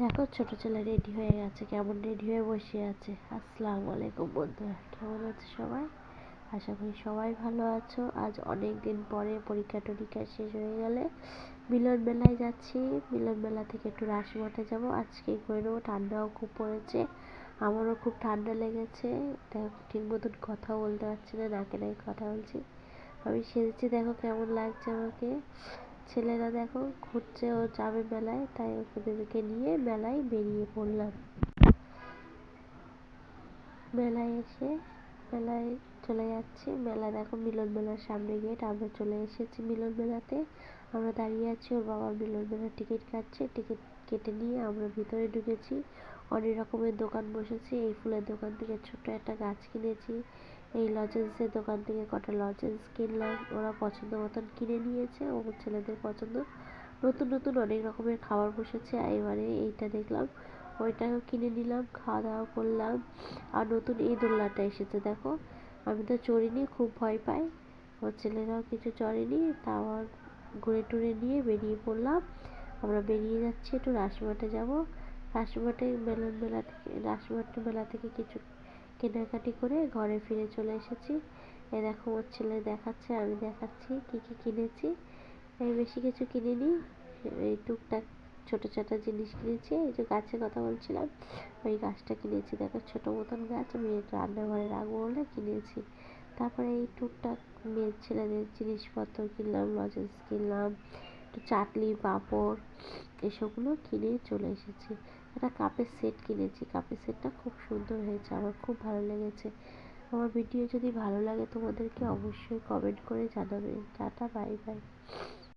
দেখো ছোট ছেলে রেডি হয়ে গেছে, কেমন রেডি হয়ে বসে আছে। আসসালামু আলাইকুম বন্ধুরা, কেমন আছে সবাই? আশা করি সবাই ভালো আছো। আজ অনেক দিন পরে পরীক্ষা টরীক্ষা শেষ হয়ে গেলে মিলন মেলায় যাচ্ছি। মিলন মেলা থেকে একটু রাসমঠে যাবো, আজকেই করে নেবো। ঠান্ডাও খুব পড়েছে, আমারও খুব ঠান্ডা লেগেছে। দেখো ঠিক মতন কথা বলতে পারছি না, নাকে নাকে কথা বলছি। আমি সেজেছি, দেখো কেমন লাগছে আমাকে। ছেলেরা দেখো ঘুরছে, ও যাবে মেলায়, তাই ওদেরকে নিয়ে মেলায় বেরিয়ে পড়লাম। মেলায় চলে যাচ্ছি। মেলা দেখো, মিলন মেলার সামনে গেট, আমরা চলে এসেছি মিলন মেলাতে। আমরা দাঁড়িয়ে আছি, ওর বাবা মিলন মেলার টিকিট কাটছে। টিকিট কেটে নিয়ে আমরা ভিতরে ঢুকেছি। অনেক রকমের দোকান বসেছে। এই ফুলের দোকান থেকে ছোট্ট একটা গাছ কিনেছি। এই লজেন্সের দোকান থেকে কটা লজেন্স কিনলাম, ওরা পছন্দ মতন কিনে নিয়েছে, ওর ছেলেদের পছন্দ। নতুন নতুন অনেক রকমের খাবার বসেছে, এবারে এইটা দেখলাম, ওইটাও কিনে নিলাম, খাওয়া দাওয়া করলাম। আর নতুন এই দোলনাটা এসেছে দেখো, আমি তো চড়িনি, খুব ভয় পাই। ওর ছেলেরাও কিছু চড়েনি, তাও ঘুরে টুরে নিয়ে বেরিয়ে পড়লাম। আমরা বেরিয়ে যাচ্ছি, একটু রাসমঠে যাব। রাসমঠ মেলা থেকে কিছু কেনাকাটি করে ঘরে ফিরে চলে এসেছি। এই দেখো ওর ছেলে দেখাচ্ছে, আমি দেখাচ্ছি কি কি কিনেছি। এই বেশি কিছু কিনিনি, এই টুকটাক ছোট ছোট জিনিস কিনেছি। এই যে গাছের কথা বলছিলাম, ওই গাছটা কিনেছি। দেখো ছোট মতন গাছ, আমি রান্নাঘরে রাখবো বলে কিনেছি। তারপরে এই টুকটাক মেয়ের ছেলেদের জিনিসপত্র কিনলাম, লজেন্স কিনলাম, একটু চাটনি পাঁপড়, এসবগুলো কিনে চলে এসেছি। একটা কাপের সেট কিনেছি, কাপের সেটটা খুব সুন্দর হয়েছে, আমার খুব ভালো লেগেছে। আমার ভিডিও যদি ভালো লাগে তোমাদেরকে অবশ্যই কমেন্ট করে জানাবে। Tata, bye bye.